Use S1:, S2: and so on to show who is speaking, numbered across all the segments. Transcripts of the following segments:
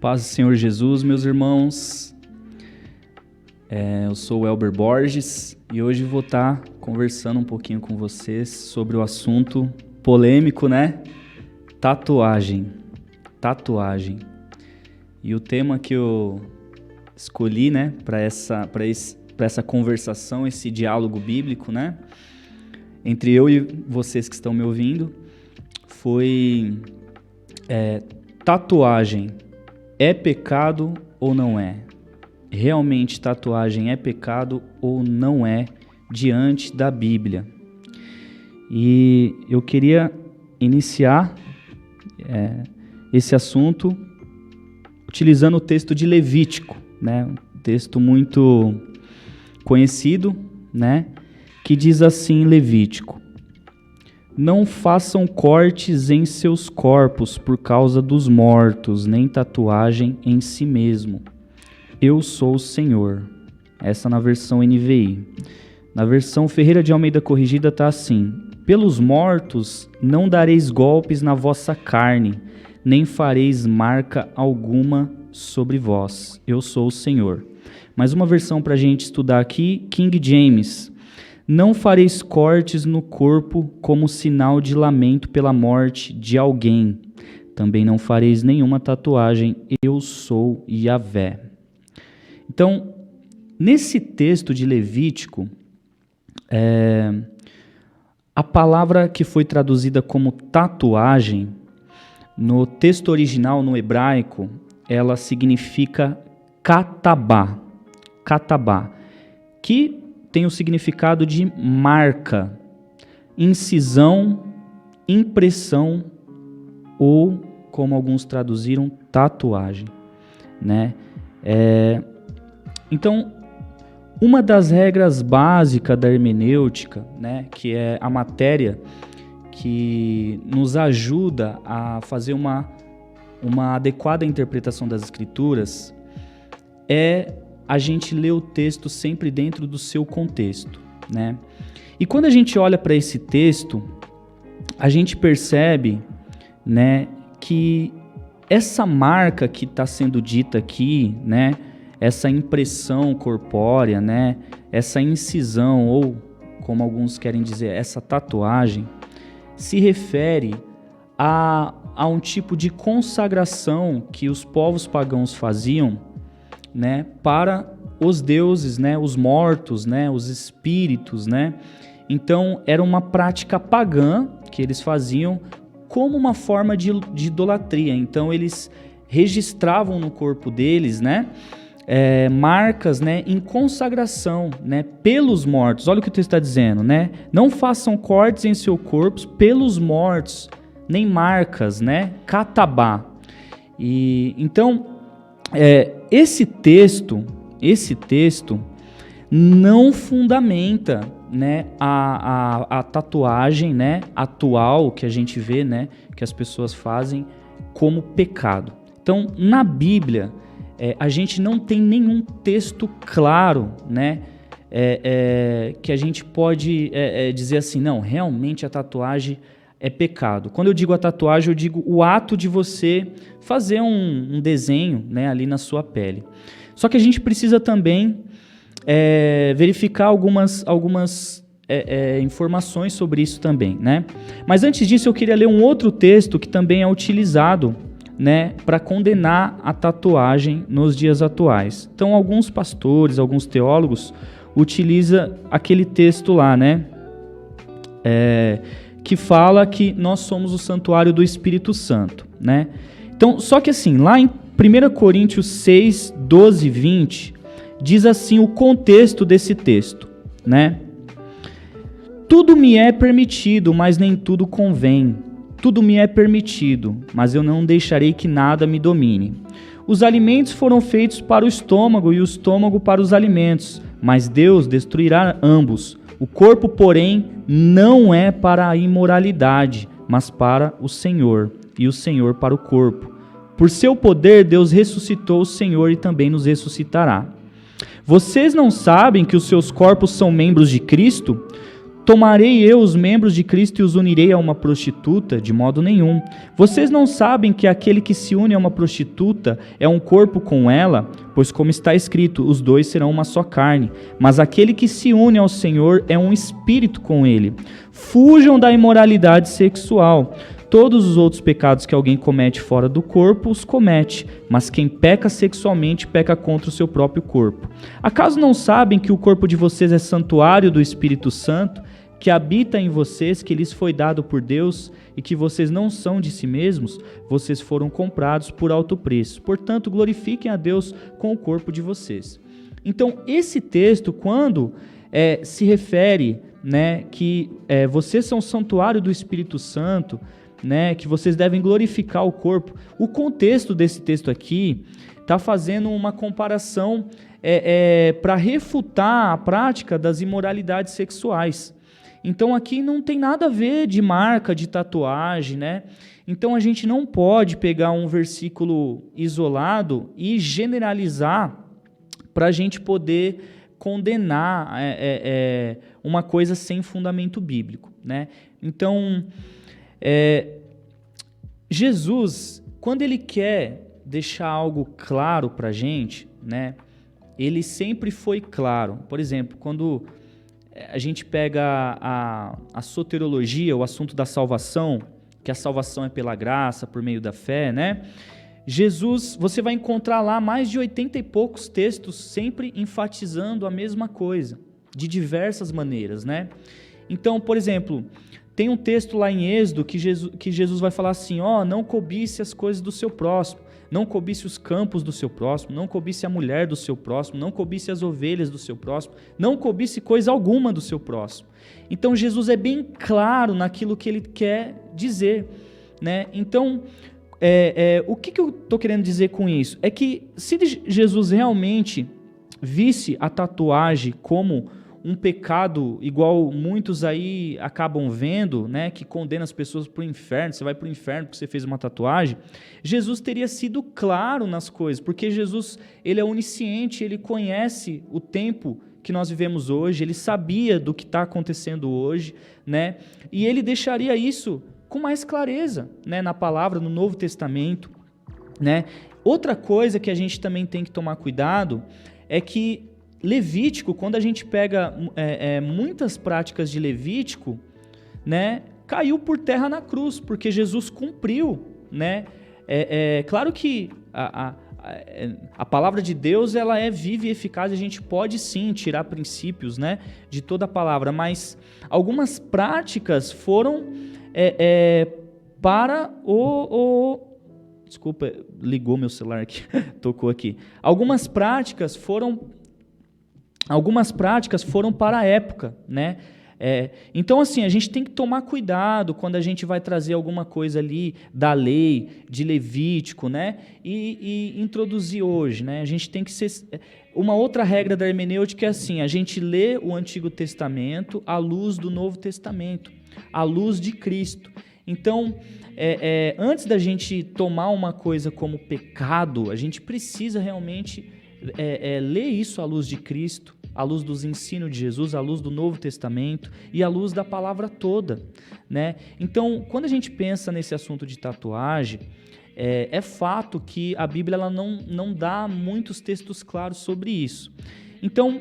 S1: Paz do Senhor Jesus, meus irmãos. Eu sou o Elber Borges e hoje vou estar conversando um pouquinho com vocês sobre o assunto polêmico, né? Tatuagem. E o tema que eu escolhi, né, para essa conversação, esse diálogo bíblico, né, entre eu e vocês que estão me ouvindo, foi tatuagem é pecado ou não é? Realmente tatuagem é pecado ou não é diante da Bíblia? E eu queria iniciar esse assunto utilizando o texto de Levítico, né? Um texto muito conhecido, né? Que diz assim, Levítico: não façam cortes em seus corpos por causa dos mortos, nem tatuagem em si mesmo. Eu sou o Senhor. Essa na versão NVI. Na versão Ferreira de Almeida Corrigida está assim: pelos mortos não dareis golpes na vossa carne, nem fareis marca alguma sobre vós. Eu sou o Senhor. Mais uma versão para a gente estudar aqui, King James: não fareis cortes no corpo como sinal de lamento pela morte de alguém. Também não fareis nenhuma tatuagem. Eu sou Yahvé. Então, nesse texto de Levítico, a palavra que foi traduzida como tatuagem, no texto original, no hebraico, ela significa katabá, que tem o significado de marca, incisão, impressão ou, como alguns traduziram, tatuagem, né? Então, uma das regras básicas da hermenêutica, né, que é a matéria que nos ajuda a fazer uma adequada interpretação das Escrituras, é a gente lê o texto sempre dentro do seu contexto, né? E quando a gente olha para esse texto, a gente percebe, né, que essa marca que está sendo dita aqui, né, essa impressão corpórea, né, essa incisão, ou como alguns querem dizer, essa tatuagem, se refere a um tipo de consagração que os povos pagãos faziam, né, para os deuses, né, os mortos, né, os espíritos, né? Então era uma prática pagã que eles faziam como uma forma de idolatria. Então eles registravam no corpo deles, né, marcas, né, em consagração, né, pelos mortos. Olha o que o texto está dizendo, né? Não façam cortes em seu corpo pelos mortos, nem marcas, né? Katabá. E então esse texto não fundamenta, né, a tatuagem, né, atual que a gente vê, né, que as pessoas fazem como pecado. Então, na Bíblia, a gente não tem nenhum texto claro, né, que a gente pode dizer assim, não, realmente a tatuagem é pecado. Quando eu digo a tatuagem, eu digo o ato de você fazer um desenho, né, ali na sua pele. Só que a gente precisa também verificar algumas informações sobre isso também, né? Mas antes disso, eu queria ler um outro texto que também é utilizado, né, para condenar a tatuagem nos dias atuais. Então, alguns pastores, alguns teólogos utilizam aquele texto lá, né? Que fala que nós somos o santuário do Espírito Santo, né? Então, só que assim, lá em 1 Coríntios 6, 12 e 20, diz assim o contexto desse texto, né? Tudo me é permitido, mas nem tudo convém. Tudo me é permitido, mas eu não deixarei que nada me domine. Os alimentos foram feitos para o estômago e o estômago para os alimentos, mas Deus destruirá ambos. O corpo, porém, não é para a imoralidade, mas para o Senhor, e o Senhor para o corpo. Por seu poder, Deus ressuscitou o Senhor e também nos ressuscitará. Vocês não sabem que os seus corpos são membros de Cristo? tomarei eu os membros de Cristo e os unirei a uma prostituta? De modo nenhum. Vocês não sabem que aquele que se une a uma prostituta é um corpo com ela? Pois como está escrito, os dois serão uma só carne. Mas aquele que se une ao Senhor é um espírito com ele. Fujam da imoralidade sexual. Todos os outros pecados que alguém comete fora do corpo, os comete, mas quem peca sexualmente peca contra o seu próprio corpo. Acaso não sabem que o corpo de vocês é santuário do Espírito Santo, que habita em vocês, que lhes foi dado por Deus, e que vocês não são de si mesmos? Vocês foram comprados por alto preço. Portanto, glorifiquem a Deus com o corpo de vocês. Então, esse texto, quando se refere, né, que vocês são santuário do Espírito Santo, né, que vocês devem glorificar o corpo. O contexto desse texto aqui está fazendo uma comparação para refutar a prática das imoralidades sexuais. Então aqui não tem nada a ver de marca, de tatuagem, né? Então a gente não pode pegar um versículo isolado e generalizar para a gente poder condenar uma coisa sem fundamento bíblico, né? Então Jesus, quando ele quer deixar algo claro para a gente, né, ele sempre foi claro. Por exemplo, quando a gente pega a soteriologia, o assunto da salvação, que a salvação é pela graça, por meio da fé, né? Jesus, você vai encontrar lá mais de 80 e poucos textos sempre enfatizando a mesma coisa, de diversas maneiras, né? Então, por exemplo, tem um texto lá em Êxodo que Jesus vai falar assim, não cobice as coisas do seu próximo, não cobice os campos do seu próximo, não cobice a mulher do seu próximo, não cobice as ovelhas do seu próximo, não cobice coisa alguma do seu próximo. Então Jesus é bem claro naquilo que ele quer dizer, né? Então, o que eu estou querendo dizer com isso? É que se Jesus realmente visse a tatuagem como um pecado, igual muitos aí acabam vendo, né, que condena as pessoas para o inferno, você vai para o inferno porque você fez uma tatuagem, Jesus teria sido claro nas coisas, porque Jesus, ele é onisciente, ele conhece o tempo que nós vivemos hoje, ele sabia do que está acontecendo hoje, né, e ele deixaria isso com mais clareza, né, na palavra, no Novo Testamento, né. Outra coisa que a gente também tem que tomar cuidado é que Levítico, quando a gente pega muitas práticas de Levítico, né, caiu por terra na cruz, porque Jesus cumpriu, né? Claro que a palavra de Deus ela é viva e eficaz, a gente pode sim tirar princípios, né, de toda a palavra, mas algumas práticas foram para Desculpa, ligou meu celular aqui, tocou aqui. Algumas práticas foram para a época, né? Então, assim, a gente tem que tomar cuidado quando a gente vai trazer alguma coisa ali da lei, de Levítico, né? E introduzir hoje, né? A gente tem que ser... Uma outra regra da hermenêutica é assim, a gente lê o Antigo Testamento à luz do Novo Testamento, à luz de Cristo. Então, antes da gente tomar uma coisa como pecado, a gente precisa realmente ler isso à luz de Cristo, à luz dos ensinos de Jesus, à luz do Novo Testamento e à luz da palavra toda, né? Então, quando a gente pensa nesse assunto de tatuagem, é fato que a Bíblia ela não dá muitos textos claros sobre isso. Então,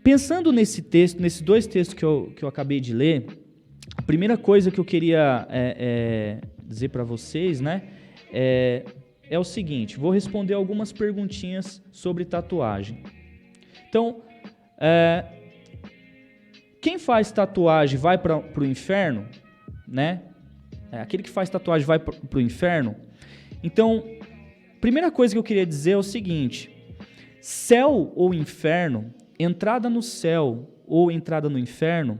S1: pensando nesse texto, nesses dois textos que eu acabei de ler, a primeira coisa que eu queria dizer para vocês, né, é o seguinte, vou responder algumas perguntinhas sobre tatuagem. Então, quem faz tatuagem vai para o inferno, né? Aquele que faz tatuagem vai para o inferno. Então, primeira coisa que eu queria dizer é o seguinte, céu ou inferno, entrada no céu ou entrada no inferno,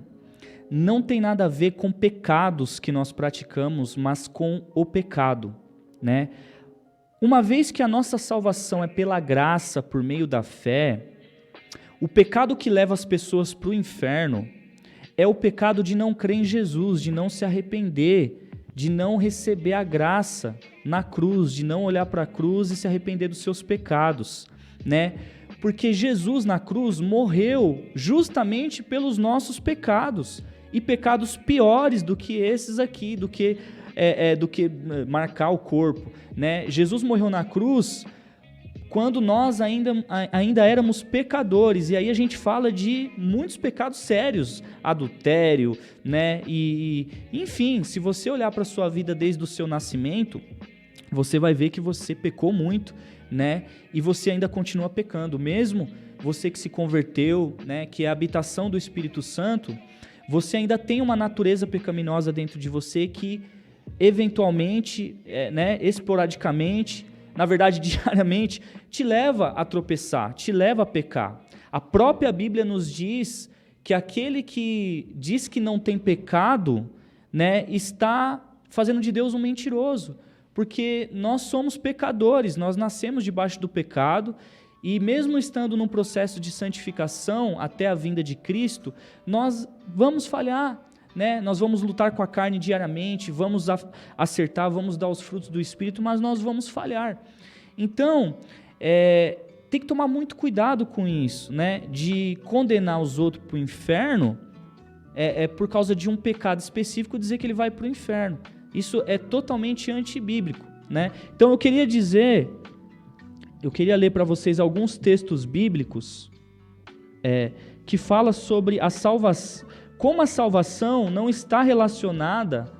S1: não tem nada a ver com pecados que nós praticamos, mas com o pecado, né? Uma vez que a nossa salvação é pela graça, por meio da fé, o pecado que leva as pessoas para o inferno é o pecado de não crer em Jesus, de não se arrepender, de não receber a graça na cruz, de não olhar para a cruz e se arrepender dos seus pecados, né? Porque Jesus na cruz morreu justamente pelos nossos pecados. e pecados piores do que esses aqui, do que marcar o corpo, né? Jesus morreu na cruz quando nós ainda éramos pecadores, e aí a gente fala de muitos pecados sérios, adultério, né? Enfim, se você olhar para a sua vida desde o seu nascimento, você vai ver que você pecou muito, né? E você ainda continua pecando, mesmo você que se converteu, né? Que é a habitação do Espírito Santo, você ainda tem uma natureza pecaminosa dentro de você que eventualmente, né? Esporadicamente, na verdade, diariamente, te leva a tropeçar, te leva a pecar. A própria Bíblia nos diz que aquele que diz que não tem pecado, né, está fazendo de Deus um mentiroso, porque nós somos pecadores, nós nascemos debaixo do pecado, e mesmo estando num processo de santificação até a vinda de Cristo, nós vamos falhar, né? Nós vamos lutar com a carne diariamente, vamos acertar, vamos dar os frutos do Espírito, mas nós vamos falhar. Então, tem que tomar muito cuidado com isso, né? De condenar os outros para o inferno por causa de um pecado específico, dizer que ele vai para o inferno. Isso é totalmente antibíblico, né? Então eu queria ler para vocês alguns textos bíblicos que falam sobre a salvação, como a salvação não está relacionada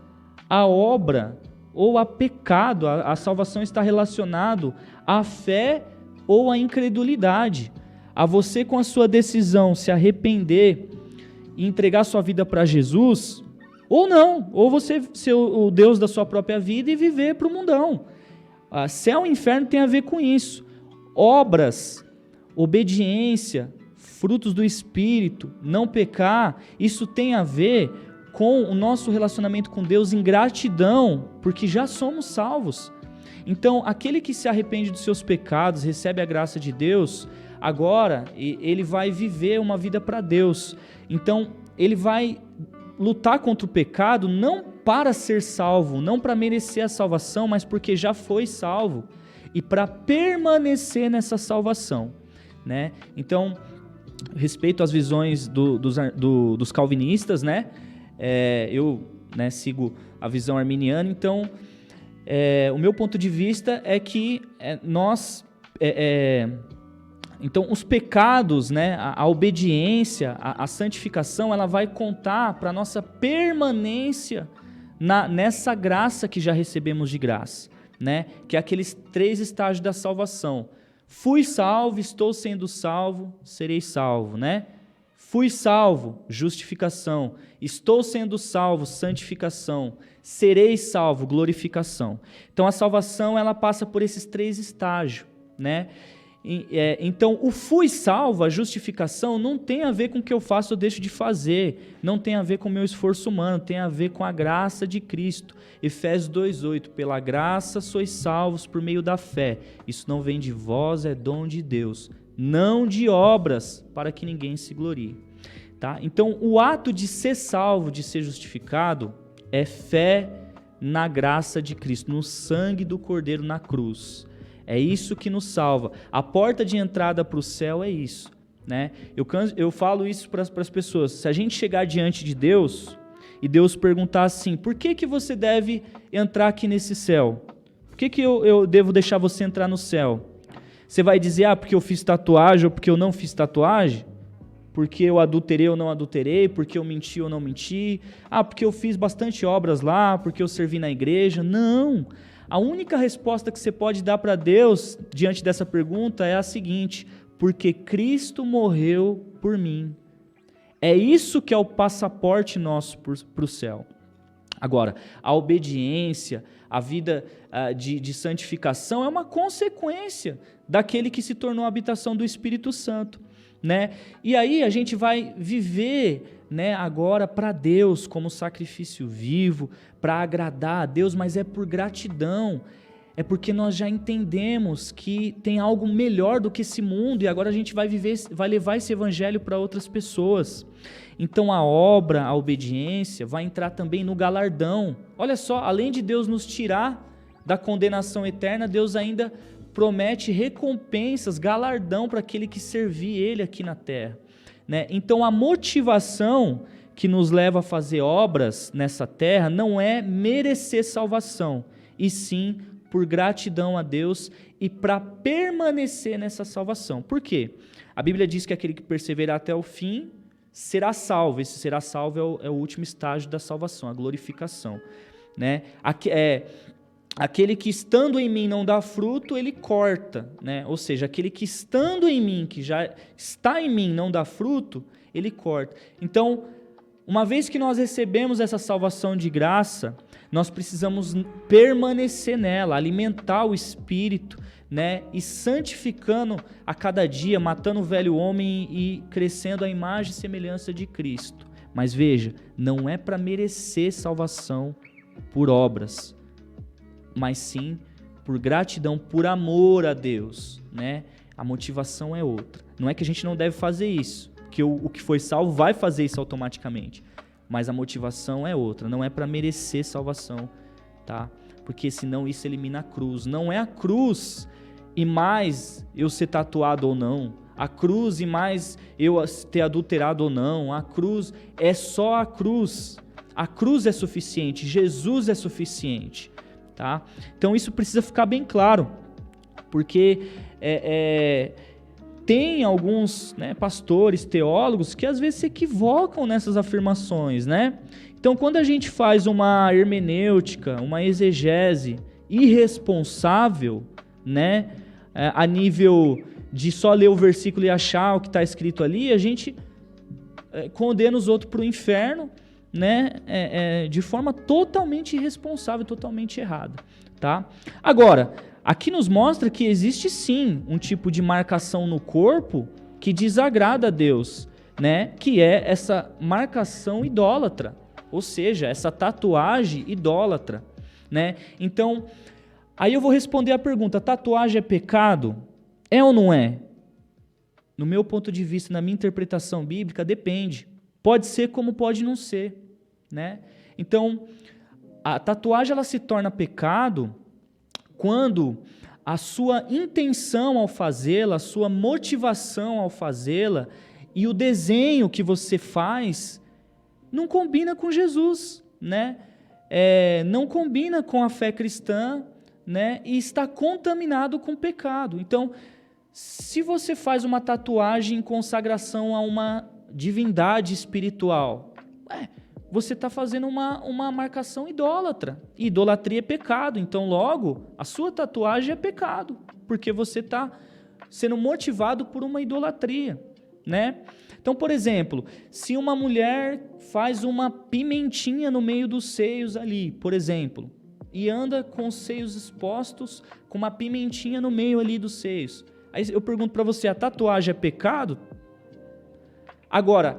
S1: à obra ou a pecado, a salvação está relacionada à fé ou à incredulidade. A você, com a sua decisão, se arrepender e entregar sua vida para Jesus, ou não, ou você ser o Deus da sua própria vida e viver para o mundão. Céu e inferno tem a ver com isso. Obras, obediência, frutos do Espírito, não pecar, isso tem a ver com o nosso relacionamento com Deus em gratidão, porque já somos salvos. Então, aquele que se arrepende dos seus pecados, recebe a graça de Deus, agora ele vai viver uma vida para Deus. Então, ele vai lutar contra o pecado não para ser salvo, não para merecer a salvação, mas porque já foi salvo e para permanecer nessa salvação, né? Então, respeito às visões dos calvinistas, né? Eu, né, sigo a visão arminiana, então o meu ponto de vista é que então os pecados, né, a obediência, a santificação, ela vai contar para a nossa permanência nessa graça que já recebemos de graça, né? Que é aqueles 3 estágios da salvação. Fui salvo, estou sendo salvo, serei salvo, né? Fui salvo, justificação. Estou sendo salvo, santificação. Serei salvo, glorificação. Então a salvação, ela passa por esses 3 estágios, né? Então o fui salvo, a justificação, não tem a ver com o que eu faço ou deixo de fazer, não tem a ver com o meu esforço humano, tem a ver com a graça de Cristo. Efésios 2,8, pela graça sois salvos por meio da fé, isso não vem de vós, é dom de Deus, não de obras, para que ninguém se glorie. Tá? Então o ato de ser salvo, de ser justificado, é fé na graça de Cristo, no sangue do Cordeiro na cruz. É isso que nos salva. A porta de entrada para o céu é isso, né? Eu falo isso para as pessoas. Se a gente chegar diante de Deus e Deus perguntar assim, por que você deve entrar aqui nesse céu? Por que eu devo deixar você entrar no céu? Você vai dizer, porque eu fiz tatuagem ou porque eu não fiz tatuagem? Porque eu adulterei ou não adulterei? Porque eu menti ou não menti? Porque eu fiz bastante obras lá, porque eu servi na igreja? Não! A única resposta que você pode dar para Deus diante dessa pergunta é a seguinte: porque Cristo morreu por mim. É isso que é o passaporte nosso para o céu. Agora, a obediência, a vida de santificação é uma consequência daquele que se tornou a habitação do Espírito Santo, né? E aí a gente vai viver, né, agora para Deus como sacrifício vivo, para agradar a Deus, mas é por gratidão, é porque nós já entendemos que tem algo melhor do que esse mundo e agora a gente vai levar esse evangelho para outras pessoas. Então a obra, a obediência vai entrar também no galardão. Olha só, além de Deus nos tirar da condenação eterna, Deus ainda promete recompensas, galardão para aquele que servir Ele aqui na terra, né? Então a motivação que nos leva a fazer obras nessa terra não é merecer salvação, e sim por gratidão a Deus e para permanecer nessa salvação. Por quê? A Bíblia diz que aquele que perseverar até o fim será salvo. Esse será salvo é o último estágio da salvação, a glorificação, né? Aquele que estando em mim não dá fruto, ele corta, né? Ou seja, aquele que estando em mim, que já está em mim, não dá fruto, ele corta. Então, uma vez que nós recebemos essa salvação de graça, nós precisamos permanecer nela, alimentar o Espírito, né? E santificando a cada dia, matando o velho homem e crescendo a imagem e semelhança de Cristo. Mas veja, não é para merecer salvação por obras, mas sim por gratidão, por amor a Deus, né? A motivação é outra. Não é que a gente não deve fazer isso, que o que foi salvo vai fazer isso automaticamente, mas a motivação é outra, não é para merecer salvação, tá? Porque senão isso elimina a cruz. Não é a cruz e mais eu ser tatuado ou não, a cruz e mais eu ter adulterado ou não, a cruz é só a cruz é suficiente, Jesus é suficiente, tá? Então isso precisa ficar bem claro, porque tem alguns, né, pastores, teólogos que às vezes se equivocam nessas afirmações, né? Então quando a gente faz uma hermenêutica, uma exegese irresponsável, né, a nível de só ler o versículo e achar o que está escrito ali, a gente condena os outros para o inferno, né, de forma totalmente irresponsável, totalmente errada, tá? Agora, aqui nos mostra que existe sim um tipo de marcação no corpo que desagrada a Deus, né, que é essa marcação idólatra, ou seja, essa tatuagem idólatra, né? Então, aí eu vou responder a pergunta: tatuagem é pecado? É ou não é? No meu ponto de vista, na minha interpretação bíblica, depende. Pode ser como pode não ser, né? Então, a tatuagem ela se torna pecado quando a sua intenção ao fazê-la, a sua motivação ao fazê-la e o desenho que você faz não combina com Jesus, né? Não combina com a fé cristã, né? E está contaminado com pecado. Então, se você faz uma tatuagem em consagração a uma divindade espiritual, você está fazendo uma marcação idólatra. Idolatria é pecado, então logo a sua tatuagem é pecado, porque você está sendo motivado por uma idolatria, né? Então, por exemplo, se uma mulher faz uma pimentinha no meio dos seios ali, por exemplo, e anda com os seios expostos, com uma pimentinha no meio ali dos seios, aí eu pergunto para você, a tatuagem é pecado? Agora,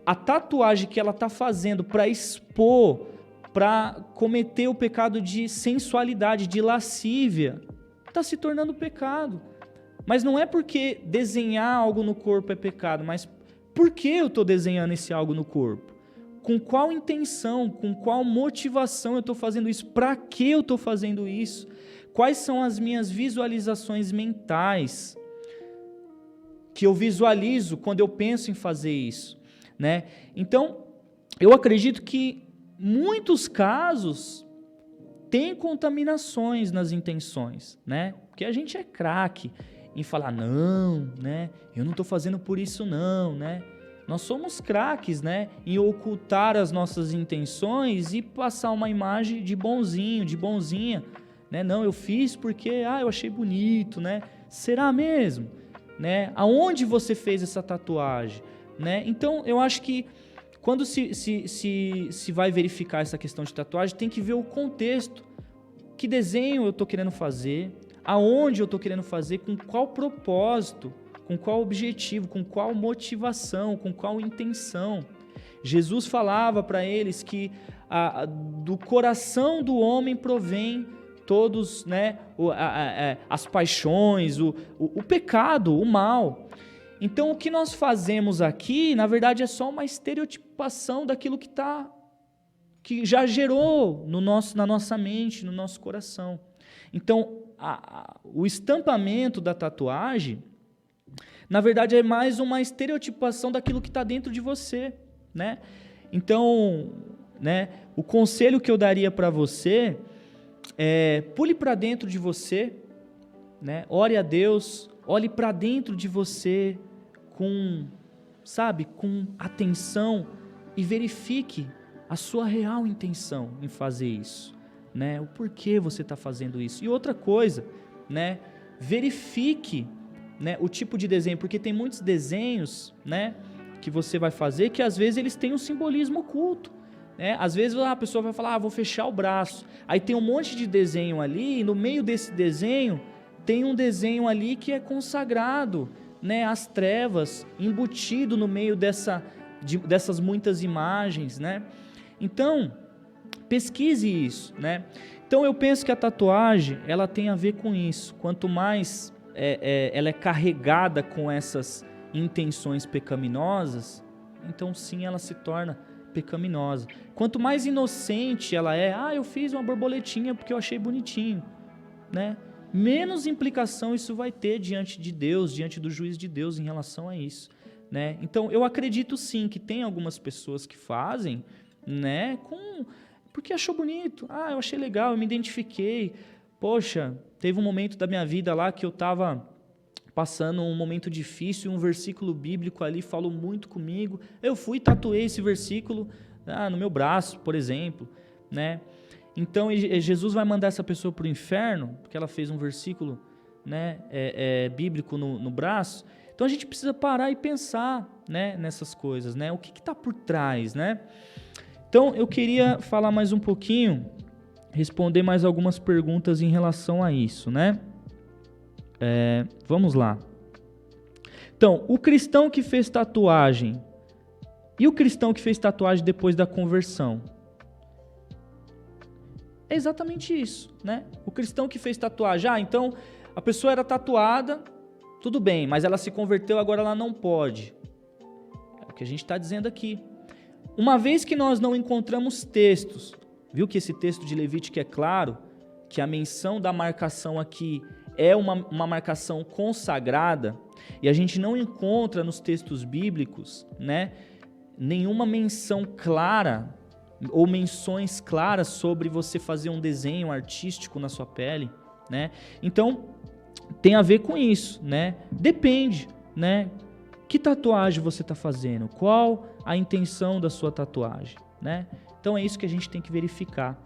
S1: a tatuagem que ela está fazendo para expor, para cometer o pecado de sensualidade, de lascívia, está se tornando pecado. Mas não é porque desenhar algo no corpo é pecado, mas por que eu estou desenhando esse algo no corpo? Com qual intenção, com qual motivação eu estou fazendo isso? Para que eu estou fazendo isso? Quais são as minhas visualizações mentais que eu visualizo quando eu penso em fazer isso, né? Então, eu acredito que muitos casos têm contaminações nas intenções, né? Porque a gente é craque em falar, não, né? Eu não estou fazendo por isso não, né? Nós somos craques, né? Em ocultar as nossas intenções e passar uma imagem de bonzinho, de bonzinha, né? Não, eu fiz porque, eu achei bonito, né? Será mesmo? Né? Aonde você fez essa tatuagem? Né? Então, eu acho que quando se vai verificar essa questão de tatuagem, tem que ver o contexto. Que desenho eu estou querendo fazer? Aonde eu estou querendo fazer? Com qual propósito? Com qual objetivo? Com qual motivação? Com qual intenção? Jesus falava para eles que do coração do homem provém todos, né, as paixões, o pecado, o mal. Então, o que nós fazemos aqui, na verdade, é só uma estereotipação daquilo que já gerou na nossa mente, no nosso coração. Então, o estampamento da tatuagem, na verdade, é mais uma estereotipação daquilo que está dentro de você, né? Então, né, o conselho que eu daria para você é pule para dentro de você, né, ore a Deus, olhe para dentro de você com atenção e verifique a sua real intenção em fazer isso, né, o porquê você está fazendo isso. E outra coisa, né, verifique, né, o tipo de desenho, porque tem muitos desenhos, né, que você vai fazer que às vezes eles têm um simbolismo oculto, né? Às vezes a pessoa vai falar, vou fechar o braço, aí tem um monte de desenho ali, e no meio desse desenho tem um desenho ali que é consagrado, né, às trevas, embutido no meio dessas muitas imagens, né? Então, pesquise isso, né? Então eu penso que a tatuagem, ela tem a ver com isso. Quanto mais ela é carregada com essas intenções pecaminosas, então sim, ela se torna pecaminosa. Quanto mais inocente ela é, eu fiz uma borboletinha porque eu achei bonitinho, né? Menos implicação isso vai ter diante de Deus, diante do juiz de Deus em relação a isso, né? Então eu acredito sim que tem algumas pessoas que fazem, né, porque achou bonito, eu achei legal, eu me identifiquei, poxa, teve um momento da minha vida lá que eu estava passando um momento difícil, um versículo bíblico ali falou muito comigo, eu fui e tatuei esse versículo no meu braço, por exemplo, né? Então Jesus vai mandar essa pessoa para o inferno, porque ela fez um versículo, né, bíblico no braço. Então a gente precisa parar e pensar, né, nessas coisas, né? O que está por trás, né? Então eu queria falar mais um pouquinho, responder mais algumas perguntas em relação a isso, né? Vamos lá. Então, o cristão que fez tatuagem e o cristão que fez tatuagem depois da conversão. É exatamente isso, né? O cristão que fez tatuagem, então a pessoa era tatuada, tudo bem, mas ela se converteu, agora ela não pode. É o que a gente está dizendo aqui. Uma vez que nós não encontramos textos, viu que esse texto de Levítico é claro, que a menção da marcação aqui é uma marcação consagrada, e a gente não encontra nos textos bíblicos, né, nenhuma menção clara ou menções claras sobre você fazer um desenho artístico na sua pele, né? Então tem a ver com isso, né? Depende, né? Que tatuagem você está fazendo? Qual a intenção da sua tatuagem, né? Então é isso que a gente tem que verificar,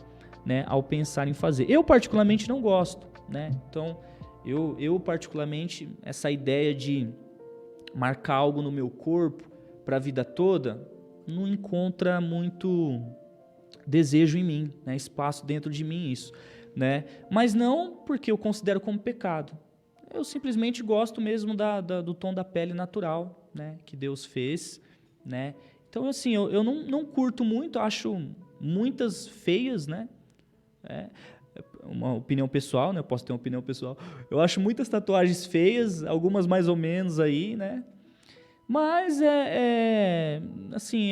S1: né, ao pensar em fazer. Eu particularmente não gosto, né? Então eu particularmente, essa ideia de marcar algo no meu corpo para a vida toda, não encontra muito desejo em mim, né? Espaço dentro de mim isso, né? Mas não porque eu considero como pecado. Eu simplesmente gosto mesmo do tom da pele natural, né, que Deus fez, né? Então, assim, eu não curto muito, acho muitas feias, né? Uma opinião pessoal, né? Eu posso ter uma opinião pessoal. Eu acho muitas tatuagens feias, algumas mais ou menos aí, né? Mas assim,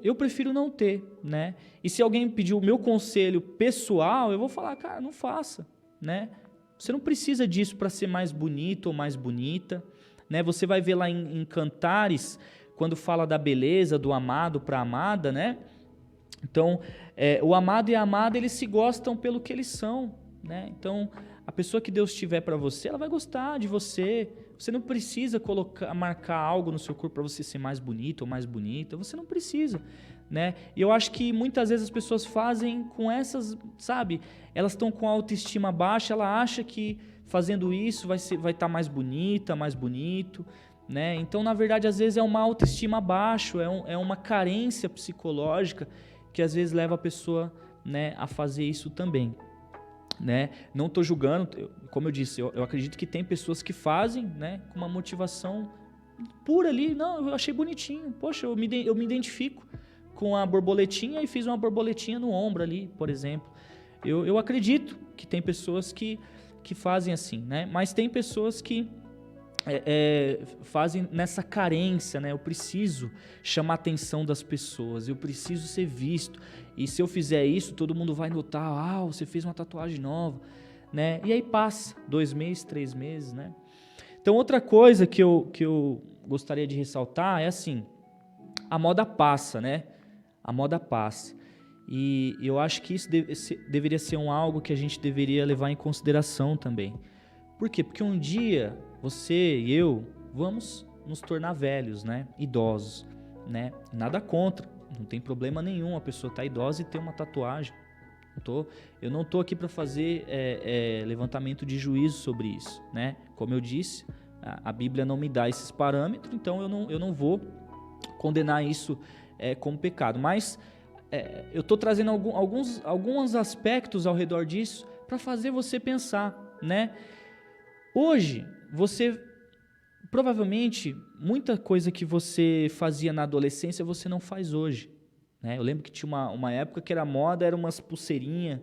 S1: eu prefiro não ter, né? E se alguém pedir o meu conselho pessoal, eu vou falar, cara, não faça, né? Você não precisa disso para ser mais bonito ou mais bonita, né? Você vai ver lá em Cantares, quando fala da beleza do amado para a amada, né? Então, o amado e a amada, eles se gostam pelo que eles são, né? Então, a pessoa que Deus tiver para você, ela vai gostar de você. Você não precisa marcar algo no seu corpo para você ser mais bonito ou mais bonita. Você não precisa, né? E eu acho que muitas vezes as pessoas fazem com essas, sabe? Elas estão com a autoestima baixa, ela acha que fazendo isso vai estar mais bonita, mais bonito, né? Então, na verdade, às vezes é uma autoestima baixa, é uma carência psicológica que às vezes leva a pessoa, né, a fazer isso também, né? Não estou julgando, como eu disse, eu acredito que tem pessoas que fazem, né, com uma motivação pura ali, não, eu achei bonitinho, poxa, eu me identifico com a borboletinha e fiz uma borboletinha no ombro ali, por exemplo. Eu acredito que tem pessoas que fazem assim, né? Mas tem pessoas que fazem nessa carência, né? Eu preciso chamar a atenção das pessoas, eu preciso ser visto, e se eu fizer isso, todo mundo vai notar, você fez uma tatuagem nova, né? E aí passa 2 meses, 3 meses, né? Então, outra coisa que eu gostaria de ressaltar é assim, a moda passa, né? A moda passa. E eu acho que isso deveria ser algo que a gente deveria levar em consideração também. Por quê? Porque um dia você e eu vamos nos tornar velhos, né? Idosos, né? Nada contra, não tem problema nenhum a pessoa estar idosa e ter uma tatuagem. Eu não estou aqui para fazer levantamento de juízo sobre isso, né? Como eu disse, a Bíblia não me dá esses parâmetros, então eu não vou condenar isso como pecado. Mas eu estou trazendo alguns aspectos ao redor disso para fazer você pensar, né? Hoje, você provavelmente, muita coisa que você fazia na adolescência, você não faz hoje, né? Eu lembro que tinha uma época que era moda, eram umas pulseirinhas,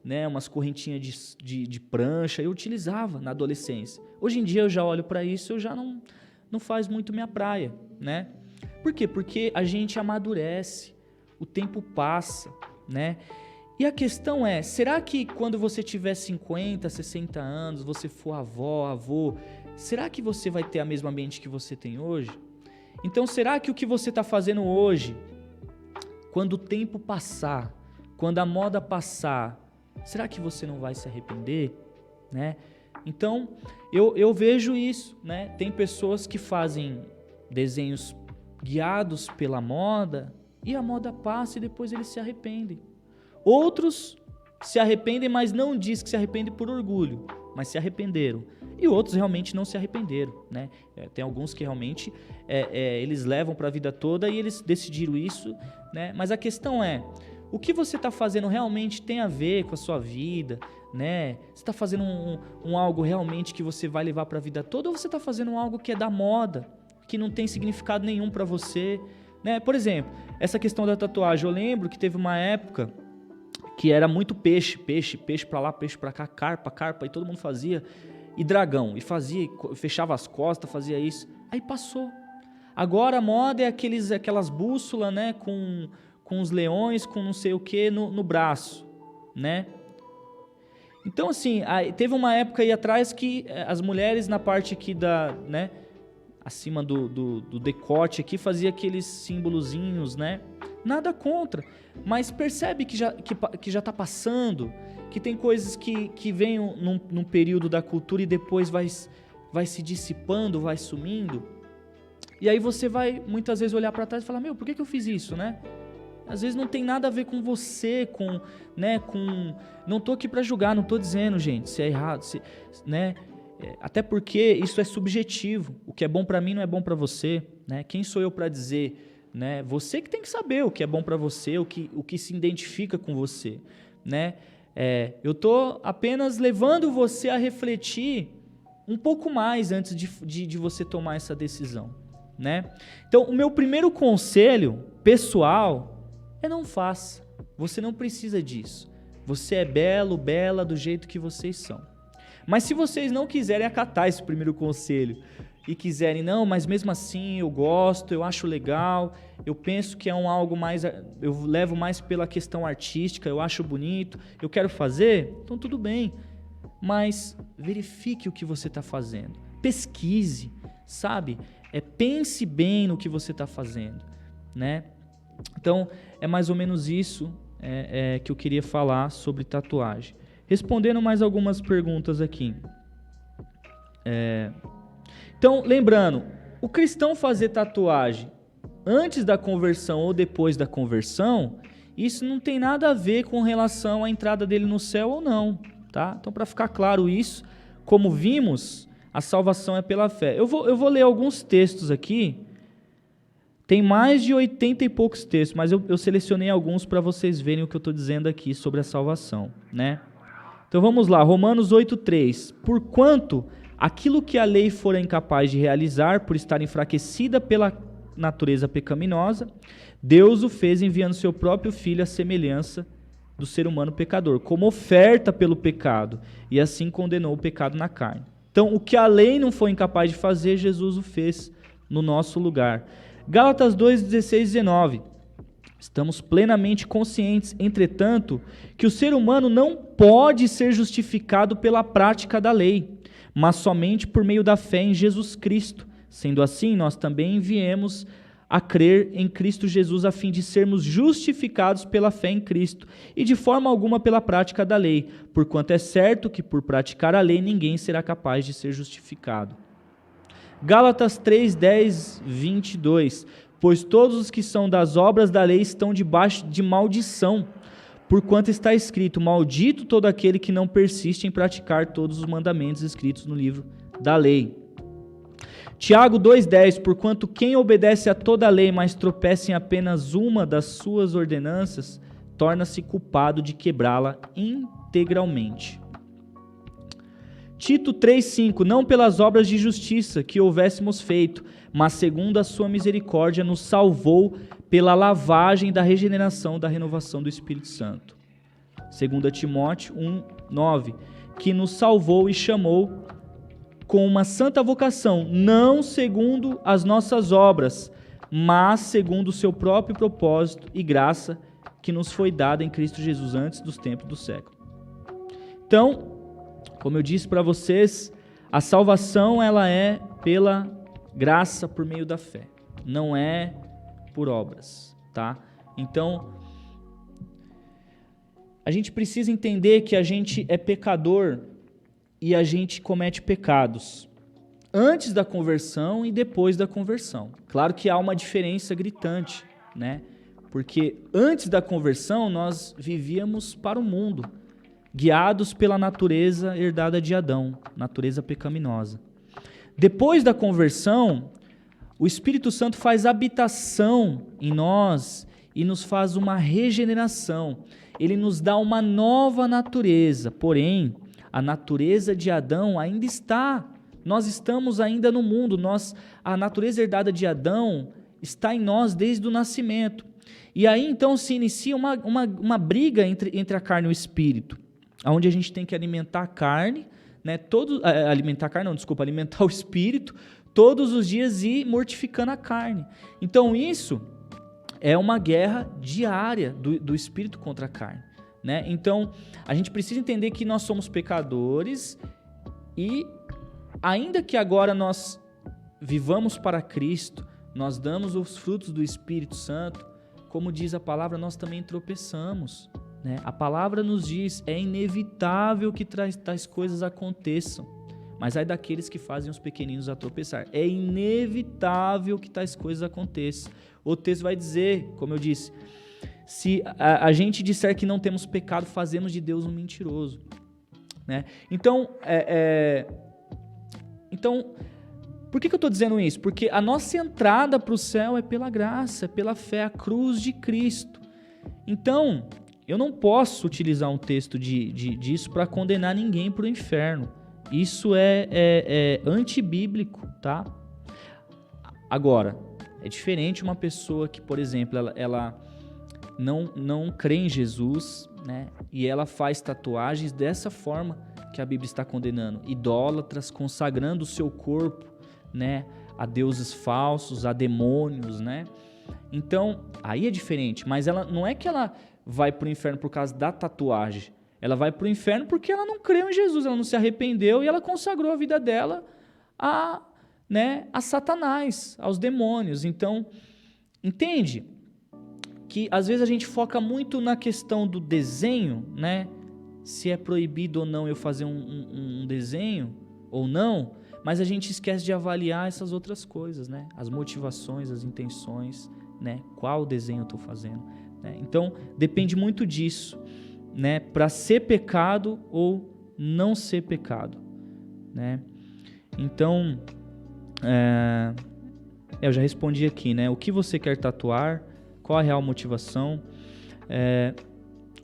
S1: né? Umas correntinhas de prancha, eu utilizava na adolescência. Hoje em dia eu já olho para isso, eu já não faz muito minha praia, né? Por quê? Porque a gente amadurece, o tempo passa, né? E a questão é, será que quando você tiver 50, 60 anos, você for avô, será que você vai ter a mesma mente que você tem hoje? Então, será que o que você está fazendo hoje, quando o tempo passar, quando a moda passar, será que você não vai se arrepender? Né? Então, eu vejo isso, né? Tem pessoas que fazem desenhos guiados pela moda e a moda passa e depois eles se arrependem. Outros se arrependem, mas não diz que se arrependem por orgulho, mas se arrependeram. E outros realmente não se arrependeram, né? Tem alguns que realmente eles levam para a vida toda e eles decidiram isso, né? Mas a questão é, o que você está fazendo realmente tem a ver com a sua vida, né? Você está fazendo algo realmente que você vai levar para a vida toda, ou você está fazendo algo que é da moda, que não tem significado nenhum para você, né? Por exemplo, essa questão da tatuagem, eu lembro que teve uma época que era muito peixe para lá, peixe para cá, carpa, e todo mundo fazia, e dragão, e fazia, fechava as costas, fazia isso, aí passou. Agora a moda é aquelas bússolas, né, com os leões, com não sei o que no braço, né? Então assim, teve uma época aí atrás que as mulheres na parte aqui né, acima do decote aqui, fazia aqueles símbolozinhos, né? Nada contra, mas percebe que já está passando, que tem coisas que vêm num período da cultura e depois vai se dissipando, vai sumindo. E aí você vai muitas vezes olhar para trás e falar, por que eu fiz isso, né? Às vezes não tem nada a ver com você, não estou aqui para julgar, não estou dizendo, gente, se é errado, né? Até porque isso é subjetivo, o que é bom para mim não é bom para você, né? Quem sou eu para dizer, né? Você que tem que saber o que é bom para você, o que se identifica com você, né? Eu estou apenas levando você a refletir um pouco mais antes de você tomar essa decisão, né? Então, o meu primeiro conselho pessoal é não faça. Você não precisa disso. Você é bela do jeito que vocês são. Mas se vocês não quiserem acatar esse primeiro conselho e quiserem, não, mas mesmo assim eu gosto, eu acho legal, eu penso que é algo mais, eu levo mais pela questão artística, eu acho bonito, eu quero fazer, então tudo bem. Mas verifique o que você está fazendo. Pesquise, sabe? Pense bem no que você está fazendo, né? Então, é mais ou menos isso que eu queria falar sobre tatuagem. Respondendo mais algumas perguntas aqui. Então, lembrando, o cristão fazer tatuagem antes da conversão ou depois da conversão, isso não tem nada a ver com relação à entrada dele no céu ou não, tá? Então, para ficar claro isso, como vimos, a salvação é pela fé. Eu vou ler alguns textos aqui. Tem mais de 80 e poucos textos, mas eu selecionei alguns para vocês verem o que eu estou dizendo aqui sobre a salvação, né? Então vamos lá, Romanos 8,3. Porquanto aquilo que a lei fora incapaz de realizar, por estar enfraquecida pela natureza pecaminosa, Deus o fez enviando seu próprio Filho à semelhança do ser humano pecador, como oferta pelo pecado, e assim condenou o pecado na carne. Então, o que a lei não foi incapaz de fazer, Jesus o fez no nosso lugar. Gálatas 2, 16 e 19. Estamos plenamente conscientes, entretanto, que o ser humano não pode ser justificado pela prática da lei, mas somente por meio da fé em Jesus Cristo. Sendo assim, nós também enviemos a crer em Cristo Jesus, a fim de sermos justificados pela fé em Cristo, e de forma alguma pela prática da lei, porquanto é certo que por praticar a lei ninguém será capaz de ser justificado. Gálatas 3, 10, 22. Pois todos os que são das obras da lei estão debaixo de maldição, porquanto está escrito: maldito todo aquele que não persiste em praticar todos os mandamentos escritos no livro da lei. Tiago 2,10, porquanto quem obedece a toda a lei, mas tropeça em apenas uma das suas ordenanças, torna-se culpado de quebrá-la integralmente. Tito 3,5, não pelas obras de justiça que houvéssemos feito, mas segundo a sua misericórdia nos salvou pela lavagem da regeneração da renovação do Espírito Santo. 2 Timóteo 1,9, que nos salvou e chamou com uma santa vocação, não segundo as nossas obras, mas segundo o seu próprio propósito e graça que nos foi dada em Cristo Jesus antes dos tempos do século. Então, como eu disse para vocês, a salvação ela é pela graça por meio da fé, não é por obras, tá? Então, a gente precisa entender que a gente é pecador e a gente comete pecados antes da conversão e depois da conversão. Claro que há uma diferença gritante, né? Porque antes da conversão nós vivíamos para o mundo, guiados pela natureza herdada de Adão, natureza pecaminosa. Depois da conversão, o Espírito Santo faz habitação em nós e nos faz uma regeneração. Ele nos dá uma nova natureza, porém, a natureza de Adão ainda está. Nós estamos ainda no mundo. A natureza herdada de Adão está em nós desde o nascimento. E aí então se inicia uma briga entre a carne e o espírito, onde a gente tem que alimentar a carne, né? Alimentar o espírito todos os dias e mortificando a carne. Então isso é uma guerra diária do espírito contra a carne. Né? Então, a gente precisa entender que nós somos pecadores e, ainda que agora nós vivamos para Cristo, nós damos os frutos do Espírito Santo, como diz a palavra, nós também tropeçamos. Né? A palavra nos diz, é inevitável que tais coisas aconteçam, mas ai daqueles que fazem os pequeninos a tropeçar. É inevitável que tais coisas aconteçam. O texto vai dizer, como eu disse, se a gente disser que não temos pecado, fazemos de Deus um mentiroso. Né? Então, por que eu estou dizendo isso? Porque a nossa entrada para o céu é pela graça, é pela fé, a cruz de Cristo. Então, eu não posso utilizar um texto disso para condenar ninguém para o inferno. Isso é antibíblico, tá? Agora, é diferente uma pessoa que, por exemplo, ela não crê em Jesus, né? E ela faz tatuagens dessa forma que a Bíblia está condenando, idólatras, consagrando o seu corpo, né, a deuses falsos, a demônios, né? Então, aí é diferente, mas ela não é que ela vai para o inferno por causa da tatuagem, ela vai para o inferno porque ela não creu em Jesus, ela não se arrependeu e ela consagrou a vida dela a Satanás, aos demônios. Então, entende que às vezes a gente foca muito na questão do desenho, né? Se é proibido ou não eu fazer um desenho ou não, mas a gente esquece de avaliar essas outras coisas, né? As motivações, as intenções, né? Qual desenho eu estou fazendo, né? Então, depende muito disso, né? Para ser pecado ou não ser pecado, né? Então, eu já respondi aqui, né? O que você quer tatuar? Qual a real motivação?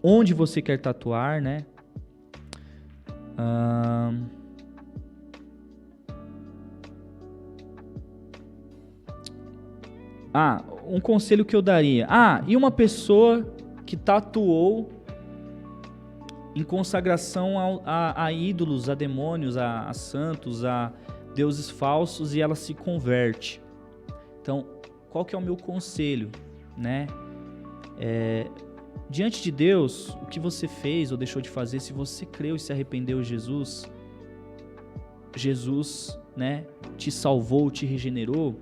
S1: Onde você quer tatuar, né? Um conselho que eu daria. E uma pessoa que tatuou em consagração a ídolos, a demônios, a santos, a deuses falsos, e ela se converte. Então, qual que é o meu conselho, né? Diante de Deus, o que você fez ou deixou de fazer, se você creu e se arrependeu em Jesus, né, te salvou, te regenerou,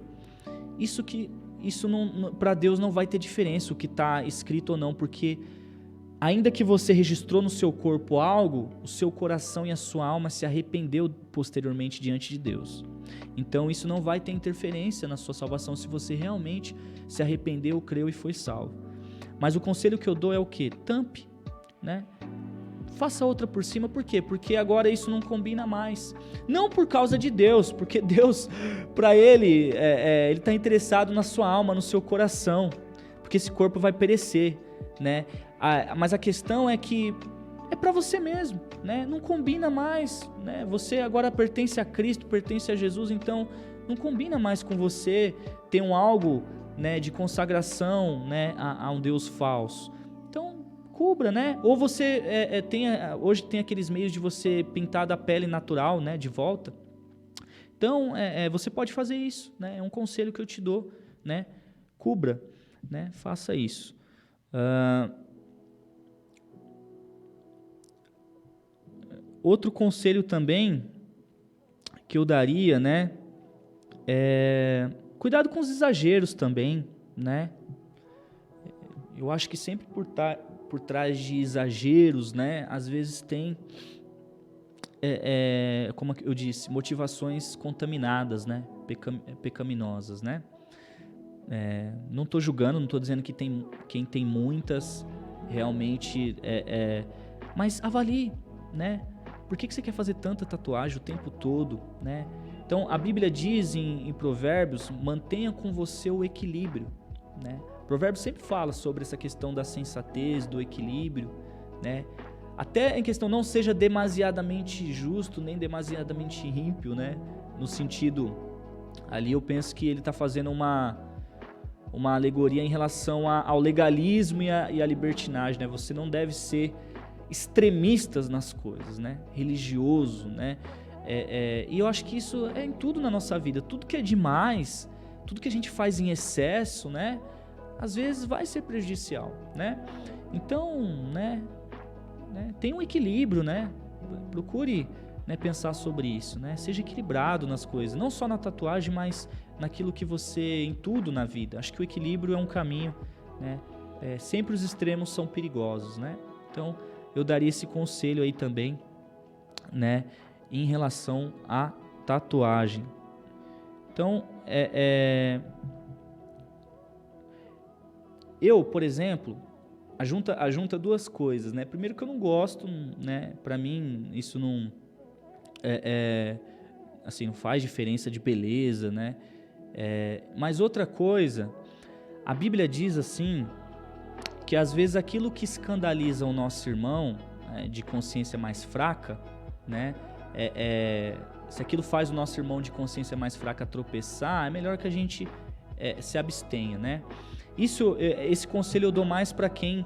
S1: isso que isso para Deus não vai ter diferença o que está escrito ou não, porque ainda que você registrou no seu corpo algo, o seu coração e a sua alma se arrependeu posteriormente diante de Deus. Então isso não vai ter interferência na sua salvação se você realmente se arrependeu, creu e foi salvo. Mas o conselho que eu dou é o quê? Tampe, né? Faça outra por cima, por quê? Porque agora isso não combina mais. Não por causa de Deus, porque Deus, para Ele, Ele está interessado na sua alma, no seu coração, porque esse corpo vai perecer, né? Mas a questão é que é para você mesmo, né? Não combina mais, né? Você agora pertence a Cristo, pertence a Jesus, então não combina mais com você ter algo, né, de consagração, né, a um Deus falso. Então cubra, né? Ou você hoje tem aqueles meios de você pintar da pele natural, né, de volta. Então você pode fazer isso, né? É um conselho que eu te dou, né? Cubra, né? Faça isso. Outro conselho também que eu daria, né, cuidado com os exageros também, né? Eu acho que sempre por trás de exageros, né, às vezes tem, como eu disse, motivações contaminadas, né, pecaminosas, né? Não estou julgando, não estou dizendo que quem tem muitas realmente, mas avalie, né? Por que você quer fazer tanta tatuagem o tempo todo, né? Então, a Bíblia diz em Provérbios, mantenha com você o equilíbrio, né? Provérbios sempre fala sobre essa questão da sensatez, do equilíbrio, né? Até em questão, não seja demasiadamente justo, nem demasiadamente ímpio, né? No sentido, ali eu penso que ele está fazendo uma alegoria em relação ao legalismo e à libertinagem, né? Você não deve ser extremistas nas coisas, né? Religioso, né? E eu acho que isso é em tudo na nossa vida. Tudo que é demais, tudo que a gente faz em excesso, né? Às vezes vai ser prejudicial, né? Então, né? Tenha um equilíbrio, né? Procure, né, pensar sobre isso, né? Seja equilibrado nas coisas, não só na tatuagem, mas naquilo que você, em tudo na vida. Acho que o equilíbrio é um caminho, né? Sempre os extremos são perigosos, né? Então, eu daria esse conselho aí também, né, em relação à tatuagem. Então, eu, por exemplo, ajunta duas coisas, né? Primeiro que eu não gosto, né? Para mim isso não assim, não faz diferença de beleza, né? Mas outra coisa, a Bíblia diz assim, que às vezes aquilo que escandaliza o nosso irmão, de consciência mais fraca, né, se aquilo faz o nosso irmão de consciência mais fraca tropeçar, é melhor que a gente se abstenha, né? Esse conselho eu dou mais para quem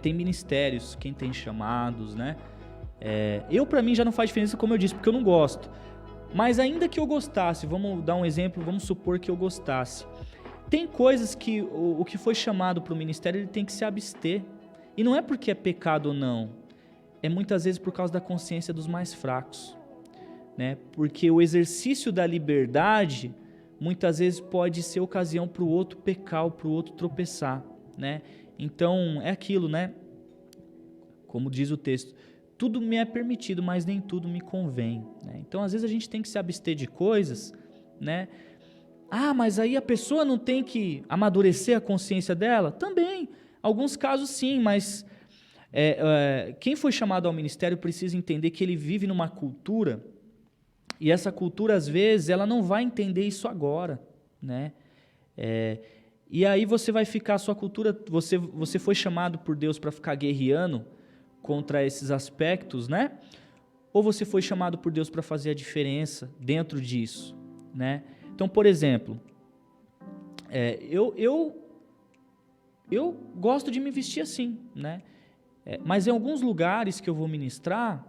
S1: tem ministérios, quem tem chamados, né? Para mim já não faz diferença, como eu disse, porque eu não gosto. Mas ainda que eu gostasse, vamos dar um exemplo, vamos supor que eu gostasse. Tem coisas que o que foi chamado para o ministério, ele tem que se abster. E não é porque é pecado ou não. É muitas vezes por causa da consciência dos mais fracos, né? Porque o exercício da liberdade, muitas vezes pode ser ocasião para o outro pecar, para o outro tropeçar, né? Então, é aquilo, né? Como diz o texto, tudo me é permitido, mas nem tudo me convém, né? Então, às vezes a gente tem que se abster de coisas, né? Mas aí a pessoa não tem que amadurecer a consciência dela? Também, alguns casos sim, mas quem foi chamado ao ministério precisa entender que ele vive numa cultura, e essa cultura às vezes ela não vai entender isso agora, né? E aí você vai ficar, a sua cultura, você foi chamado por Deus para ficar guerreando contra esses aspectos, né? Ou você foi chamado por Deus para fazer a diferença dentro disso, né? Então, por exemplo, eu gosto de me vestir assim, né? Mas em alguns lugares que eu vou ministrar,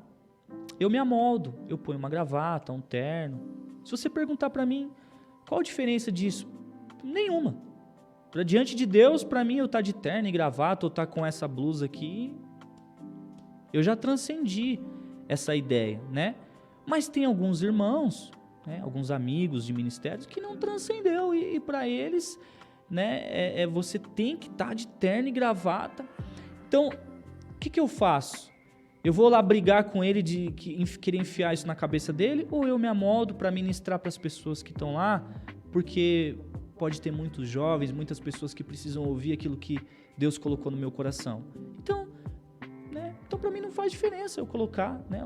S1: eu me amoldo, eu ponho uma gravata, um terno. Se você perguntar para mim, qual a diferença disso? Nenhuma. Diante de Deus, para mim, eu estar de terno e gravata, ou estar com essa blusa aqui, eu já transcendi essa ideia, né? Mas tem alguns irmãos né, alguns amigos de ministérios que não transcendeu, e para eles, né, você tem que estar de terno e gravata. Então, o que eu faço? Eu vou lá brigar com ele de querer enfiar isso na cabeça dele, ou eu me amoldo para ministrar para as pessoas que estão lá, porque pode ter muitos jovens, muitas pessoas que precisam ouvir aquilo que Deus colocou no meu coração. Então para mim não faz diferença eu colocar, né,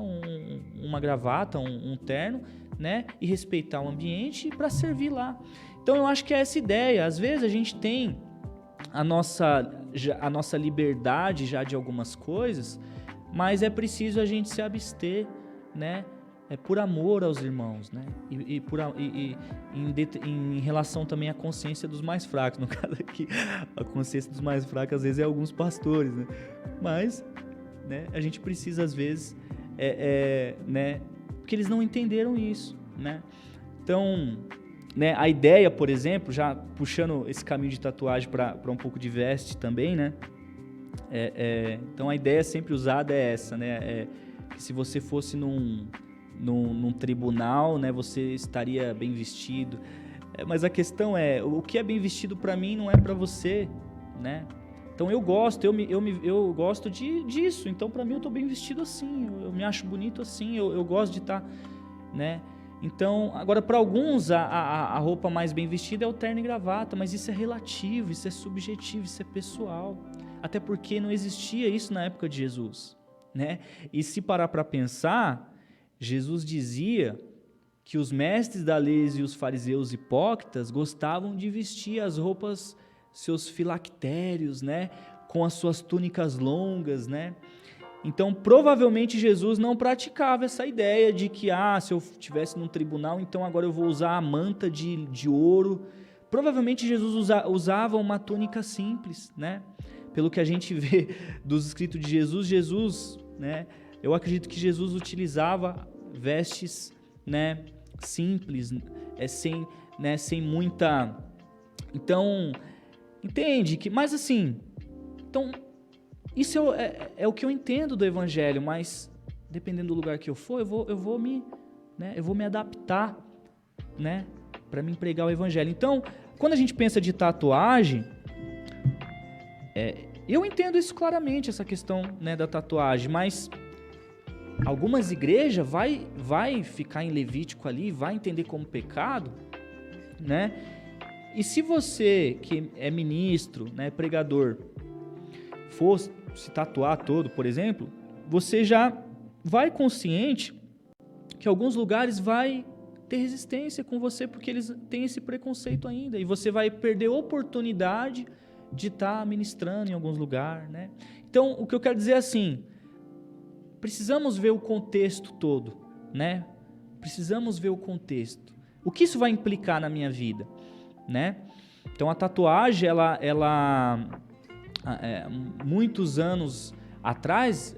S1: uma gravata, um terno, né, e respeitar o ambiente para servir lá. Então eu acho que é essa ideia. Às vezes a gente tem a nossa liberdade já de algumas coisas, mas é preciso a gente se abster, né? Por amor aos irmãos, né? Em relação também à consciência dos mais fracos. No caso aqui, a consciência dos mais fracos às vezes é alguns pastores, né? Mas, né, a gente precisa às vezes, né? Porque eles não entenderam isso, né? Então, né, a ideia, por exemplo, já puxando esse caminho de tatuagem para um pouco de veste também, né? Então a ideia sempre usada é essa, né? Que se você fosse num tribunal, né, você estaria bem vestido. Mas a questão é, o que é bem vestido para mim não é para você, né? Então eu gosto, eu gosto disso. Então para mim eu tô bem vestido assim, eu me acho bonito assim, eu gosto de estar, né? Então, agora para alguns a roupa mais bem vestida é o terno e gravata, mas isso é relativo, isso é subjetivo, isso é pessoal. Até porque não existia isso na época de Jesus, né? E se parar para pensar, Jesus dizia que os mestres da lei e os fariseus hipócritas gostavam de vestir as roupas, seus filactérios, né? Com as suas túnicas longas, né? Então, provavelmente Jesus não praticava essa ideia de que, se eu estivesse num tribunal, então agora eu vou usar a manta de ouro. Provavelmente Jesus usava uma túnica simples, né? Pelo que a gente vê dos escritos de Jesus, né? Eu acredito que Jesus utilizava vestes, né, simples, sem muita... Então, entende? Mas assim, então... Isso é o que eu entendo do evangelho, mas dependendo do lugar que eu for, eu vou me adaptar, né, para me pregar o evangelho. Então, quando a gente pensa de tatuagem, eu entendo isso claramente, essa questão, né, da tatuagem, mas algumas igrejas vai ficar em Levítico ali, vai entender como pecado, né? E se você que é ministro, né, pregador, for se tatuar todo, por exemplo, você já vai consciente que alguns lugares vai ter resistência com você porque eles têm esse preconceito ainda, e você vai perder a oportunidade de estar ministrando em alguns lugares, né? Então, o que eu quero dizer é assim, precisamos ver o contexto todo, né? Precisamos ver o contexto. O que isso vai implicar na minha vida, né? Então, a tatuagem, muitos anos atrás,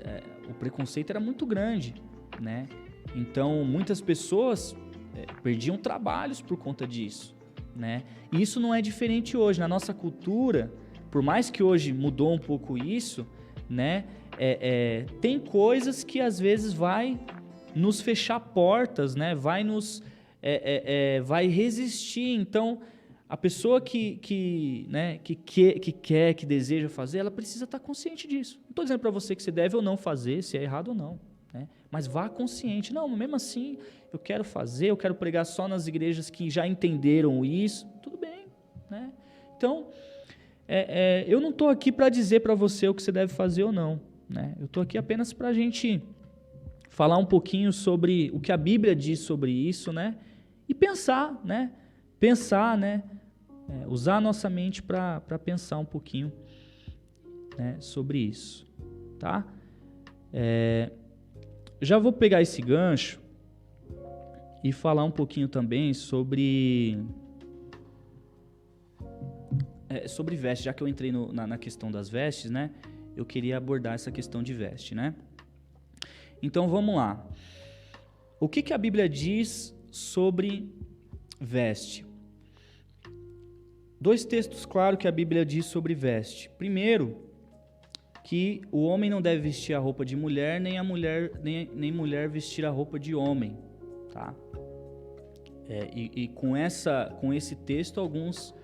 S1: o preconceito era muito grande, né? Então, muitas pessoas perdiam trabalhos por conta disso, né? E isso não é diferente hoje. Na nossa cultura, por mais que hoje mudou um pouco isso, né? Tem coisas que às vezes vai nos fechar portas, né? Vai vai resistir. Então, a pessoa que quer, que deseja fazer, ela precisa estar consciente disso. Não estou dizendo para você que você deve ou não fazer, se é errado ou não, né? Mas vá consciente. Não, mesmo assim, eu quero fazer, eu quero pregar só nas igrejas que já entenderam isso. Tudo bem, né? Então, eu não estou aqui para dizer para você o que você deve fazer ou não, né? Eu estou aqui apenas para a gente falar um pouquinho sobre o que a Bíblia diz sobre isso, né? E pensar, né? Usar a nossa mente para pensar um pouquinho, né, sobre isso, tá? Já vou pegar esse gancho e falar um pouquinho também sobre veste, já que eu entrei na questão das vestes, né? Eu queria abordar essa questão de veste, né? Então vamos lá. O que a Bíblia diz sobre veste? 2 textos claros que a Bíblia diz sobre veste. Primeiro, que o homem não deve vestir a roupa de mulher, nem mulher vestir a roupa de homem, tá? E com esse texto, alguns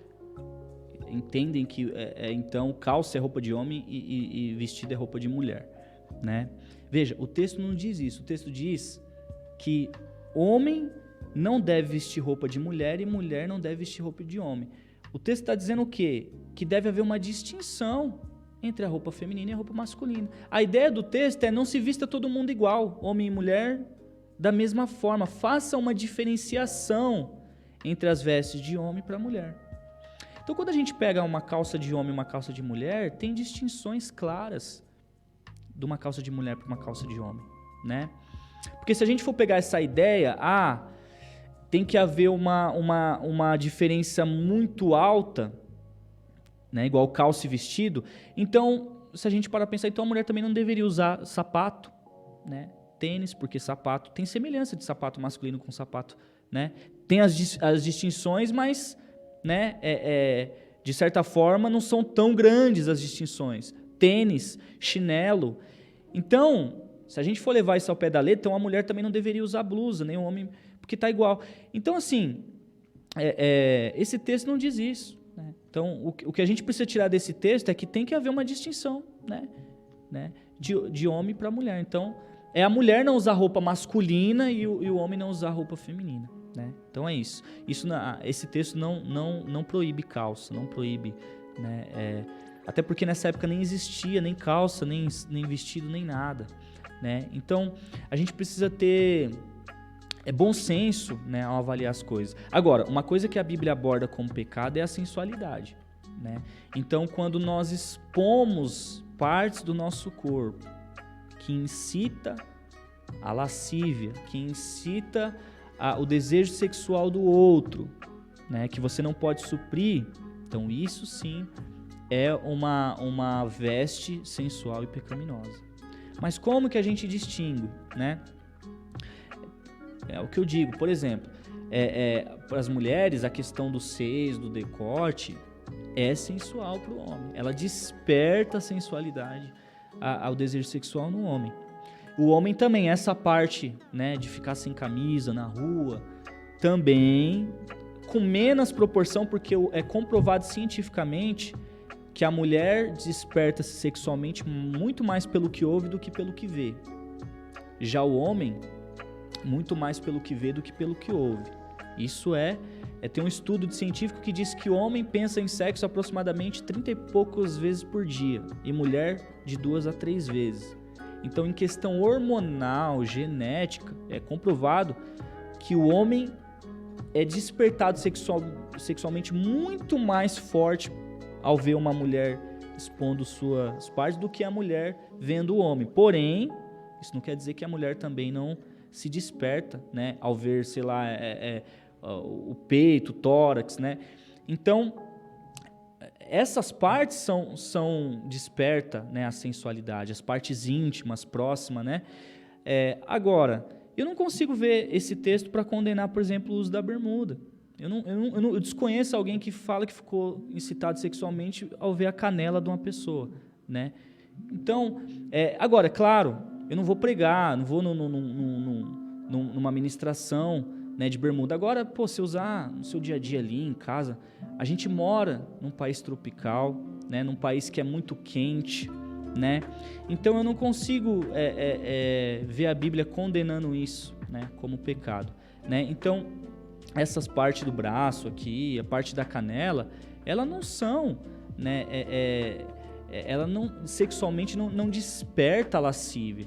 S1: entendem que então calça é roupa de homem e vestido é roupa de mulher, né? Veja, o texto não diz isso. O texto diz que homem não deve vestir roupa de mulher e mulher não deve vestir roupa de homem. O texto está dizendo o quê? Que deve haver uma distinção entre a roupa feminina e a roupa masculina. A ideia do texto é não se vista todo mundo igual, homem e mulher, da mesma forma. Faça uma diferenciação entre as vestes de homem para mulher. Então, quando a gente pega uma calça de homem e uma calça de mulher, tem distinções claras de uma calça de mulher para uma calça de homem, né? Porque se a gente for pegar essa ideia, tem que haver uma diferença muito alta, né? Igual calça e vestido. Então, se a gente parar para pensar, então a mulher também não deveria usar sapato, né? Tênis, porque sapato tem semelhança de sapato masculino com sapato, né? Tem as distinções, mas, né, de certa forma não são tão grandes as distinções. Tênis, chinelo. Então, se a gente for levar isso ao pé da letra, então a mulher também não deveria usar blusa, nem o homem, porque está igual. Então, assim, esse texto não diz isso, né? Então, o que a gente precisa tirar desse texto é que tem que haver uma distinção, né? De homem para mulher. Então, é a mulher não usar roupa masculina e o homem não usar roupa feminina, né? Então é isso. Esse texto não proíbe calça, não proíbe, né? Até porque nessa época nem existia nem calça, nem vestido, nem nada, né? Então a gente precisa ter bom senso, né, ao avaliar as coisas. Agora, uma coisa que a Bíblia aborda como pecado é a sensualidade, né? Então, quando nós expomos partes do nosso corpo que incita a lascívia, que incita o desejo sexual do outro, né, que você não pode suprir, então isso sim é uma veste sensual e pecaminosa. Mas como que a gente distingue, né? É o que eu digo, por exemplo, para as mulheres a questão dos seios, do decote, é sensual para o homem. Ela desperta a sensualidade, ao desejo sexual no homem. O homem também, essa parte, né, de ficar sem camisa na rua, também com menos proporção, porque é comprovado cientificamente que a mulher desperta-se sexualmente muito mais pelo que ouve do que pelo que vê. Já o homem, muito mais pelo que vê do que pelo que ouve. Isso tem um estudo científico que diz que o homem pensa em sexo aproximadamente 30 e poucas vezes por dia e mulher de 2 a 3 vezes. Então, em questão hormonal, genética, é comprovado que o homem é despertado sexualmente muito mais forte ao ver uma mulher expondo suas partes do que a mulher vendo o homem. Porém, isso não quer dizer que a mulher também não se desperta, né, ao ver, sei lá, o peito, o tórax, né? Então, essas partes são desperta, né, a sensualidade, as partes íntimas, próximas, né? Agora, eu não consigo ver esse texto para condenar, por exemplo, o uso da bermuda. Eu desconheço alguém que fala que ficou incitado sexualmente ao ver a canela de uma pessoa, né? Então, agora, é claro, eu não vou pregar, não vou numa ministração, né, de bermuda. Agora, você usar no seu dia a dia ali em casa, a gente mora num país tropical, né, num país que é muito quente, né? Então eu não consigo ver a Bíblia condenando isso, né, como pecado, né? Então essas partes do braço aqui, a parte da canela, elas não são, né, ela não sexualmente não desperta a lascívia.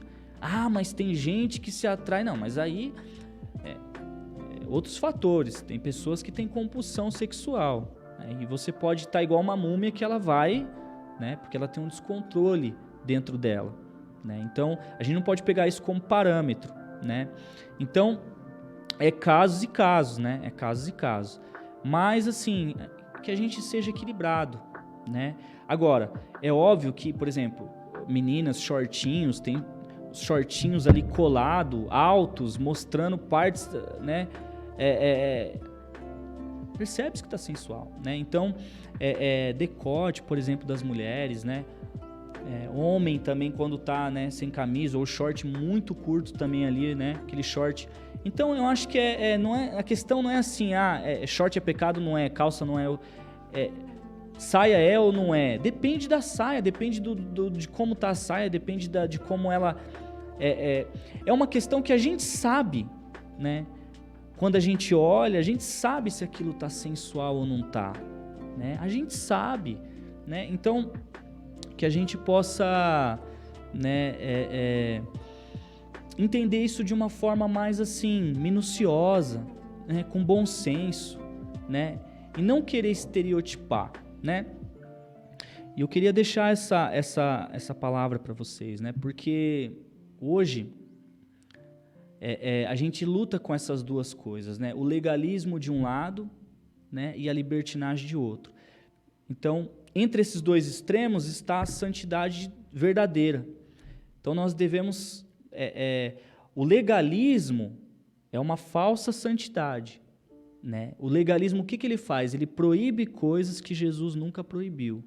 S1: Mas tem gente que se atrai, não, mas aí outros fatores. Tem pessoas que têm compulsão sexual, né? E você pode estar igual uma múmia que ela vai, né? Porque ela tem um descontrole dentro dela, né? Então, a gente não pode pegar isso como parâmetro, né? Então, é casos e casos, né? É casos e casos. Mas, assim, que a gente seja equilibrado, né? Agora, é óbvio que, por exemplo, meninas, shortinhos, tem shortinhos ali colado, altos, mostrando partes, né? Percebe-se que está sensual, né? Então, decote, por exemplo, das mulheres, né? Homem também quando tá, né, sem camisa, ou short muito curto também ali, né, aquele short. Então eu acho que não é, a questão não é assim, short é pecado, não é, calça não é, saia é ou não é. Depende da saia, depende de como tá a saia, depende de como ela... É uma questão que a gente sabe, né? Quando a gente olha, a gente sabe se aquilo tá sensual ou não tá, né? A gente sabe, né? Então, que a gente possa, né, entender isso de uma forma mais assim, minuciosa, né? Com bom senso, né? E não querer estereotipar, né? E eu queria deixar essa palavra para vocês, né? Porque hoje a gente luta com essas duas coisas, né? O legalismo de um lado, né? E a libertinagem de outro. Então, entre esses dois extremos está a santidade verdadeira. Então, nós devemos... o legalismo é uma falsa santidade, né? O legalismo, o que ele faz? Ele proíbe coisas que Jesus nunca proibiu.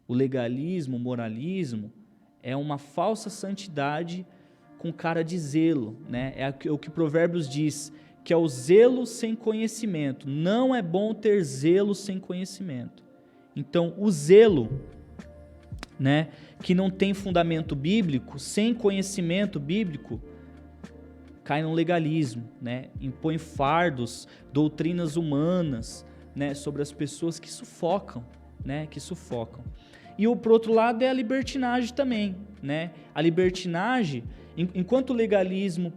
S1: O legalismo, o moralismo, é uma falsa santidade com cara de zelo, né? É o que Provérbios diz, que é o zelo sem conhecimento. Não é bom ter zelo sem conhecimento. Então, o zelo, né, que não tem fundamento bíblico, sem conhecimento bíblico, cai no legalismo, né? Impõe fardos, doutrinas humanas, né, sobre as pessoas que sufocam, né? Que sufocam. E por outro lado é a libertinagem também, né? A libertinagem, enquanto o legalismo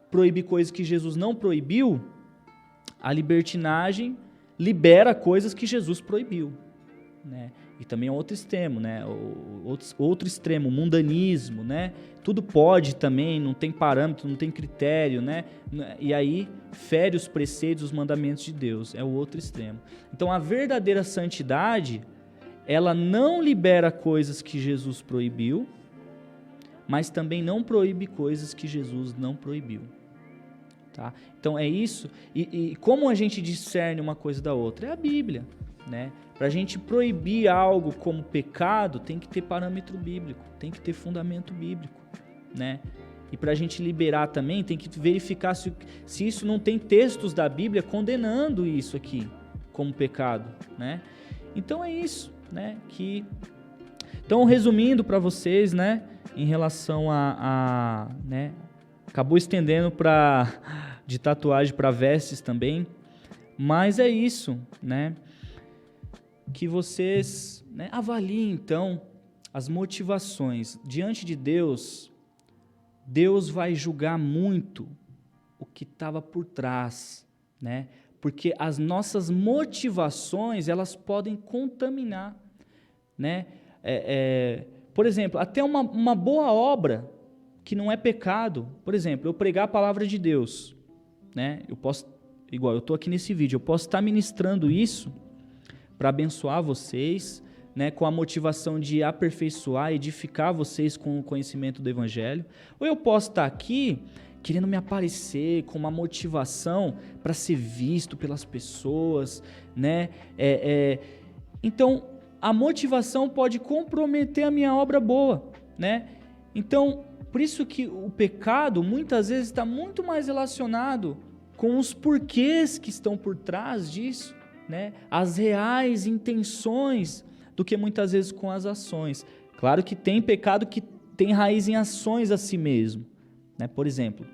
S1: proíbe coisas que Jesus não proibiu, a libertinagem libera coisas que Jesus proibiu, né? E também é outro extremo, né? Outro extremo, mundanismo, né? Tudo pode também, não tem parâmetro, não tem critério, né? E aí fere os preceitos, os mandamentos de Deus, é o outro extremo. Então a verdadeira santidade, ela não libera coisas que Jesus proibiu, mas também não proíbe coisas que Jesus não proibiu. Tá? Então é isso, e como a gente discerne uma coisa da outra? É a Bíblia, né? Para a gente proibir algo como pecado, tem que ter parâmetro bíblico, tem que ter fundamento bíblico, né? E para a gente liberar também, tem que verificar se isso não tem textos da Bíblia condenando isso aqui como pecado, né? Então é isso, né? Então, resumindo para vocês, né? Em relação né? Acabou estendendo de tatuagem para vestes também, mas é isso, né? Que vocês, né, avaliem então as motivações. Diante de Deus, Deus vai julgar muito o que estava por trás, né? Porque as nossas motivações, elas podem contaminar, né? Por exemplo, até uma boa obra que não é pecado, por exemplo, eu pregar a palavra de Deus, né? Eu posso, igual eu estou aqui nesse vídeo, eu posso estar ministrando isso para abençoar vocês, né, com a motivação de aperfeiçoar, edificar vocês com o conhecimento do Evangelho, ou eu posso estar aqui querendo me aparecer com uma motivação para ser visto pelas pessoas, né? Então, a motivação pode comprometer a minha obra boa, né? Então, por isso que o pecado muitas vezes está muito mais relacionado com os porquês que estão por trás disso, né? As reais intenções, do que muitas vezes com as ações. Claro que tem pecado que tem raiz em ações a si mesmo, né? Por exemplo,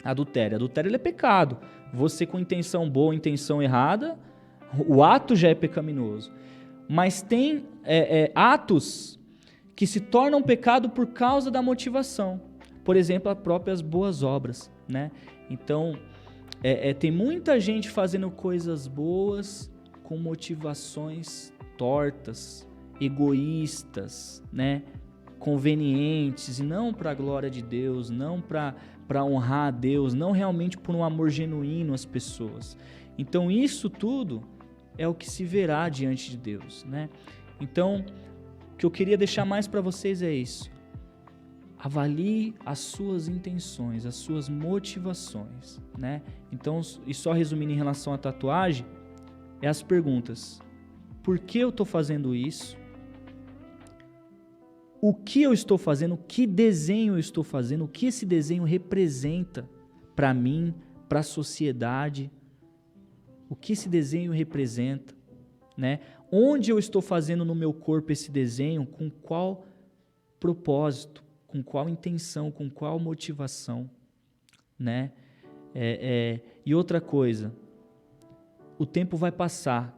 S1: adultério. Adultério ele é pecado. Você com intenção boa, intenção errada, o ato já é pecaminoso. Mas tem atos que se tornam pecado por causa da motivação. Por exemplo, as próprias boas obras, né? Então, tem muita gente fazendo coisas boas com motivações tortas, egoístas, né? Convenientes, e não para a glória de Deus, não para honrar a Deus, não realmente por um amor genuíno às pessoas. Então, isso tudo é o que se verá diante de Deus, né? Então, o que eu queria deixar mais para vocês é isso. Avalie as suas intenções, as suas motivações, né? Então, e só resumindo em relação à tatuagem, é as perguntas. Por que eu estou fazendo isso? o que eu estou fazendo, que desenho eu estou fazendo, o que esse desenho representa para mim, para a sociedade, o que esse desenho representa, né? Onde eu estou fazendo no meu corpo esse desenho, com qual propósito, com qual intenção, com qual motivação, né? E outra coisa, o tempo vai passar.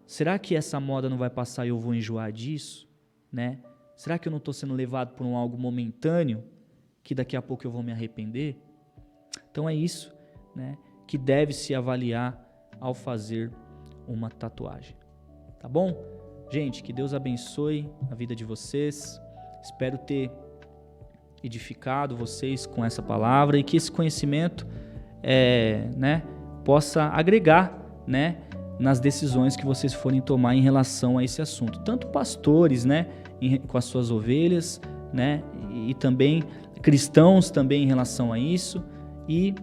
S1: Será que essa moda não vai passar e eu vou enjoar disso, né? Será que eu não estou sendo levado por algo momentâneo, que daqui a pouco eu vou me arrepender? Então é isso, né, que deve se avaliar ao fazer uma tatuagem. Tá bom? Gente, que Deus abençoe a vida de vocês. Espero ter edificado vocês com essa palavra e que esse conhecimento possa agregar, né, nas decisões que vocês forem tomar em relação a esse assunto. Tanto pastores, né, com as suas ovelhas, né, e também cristãos também em relação a isso, e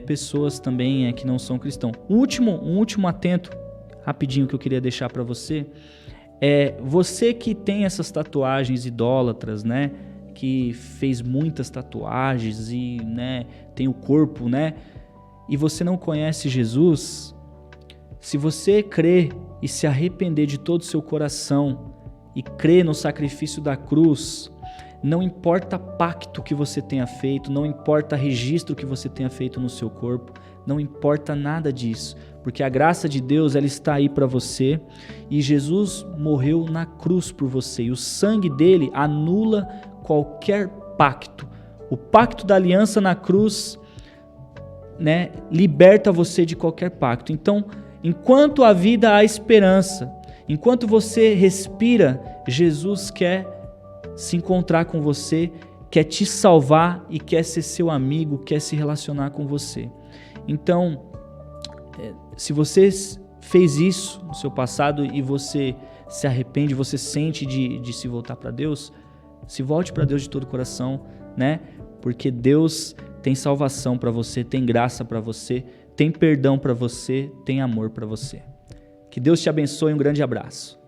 S1: pessoas também que não são cristãos. Um último atento, rapidinho, que eu queria deixar para você, você que tem essas tatuagens idólatras, né, que fez muitas tatuagens e, né, tem o corpo, né, e você não conhece Jesus, se você crer e se arrepender de todo o seu coração e crer no sacrifício da cruz, não importa pacto que você tenha feito, não importa registro que você tenha feito no seu corpo, não importa nada disso, porque a graça de Deus, ela está aí para você, e Jesus morreu na cruz por você, e o sangue dele anula qualquer pacto. O pacto da aliança na cruz, né, liberta você de qualquer pacto. Então, enquanto a vida há esperança, enquanto você respira, Jesus quer se encontrar com você, quer te salvar e quer ser seu amigo, quer se relacionar com você. Então, se você fez isso no seu passado e você se arrepende, você sente de se voltar para Deus, se volte para Deus de todo o coração, né? Porque Deus tem salvação para você, tem graça para você, tem perdão para você, tem amor para você. Que Deus te abençoe, um grande abraço.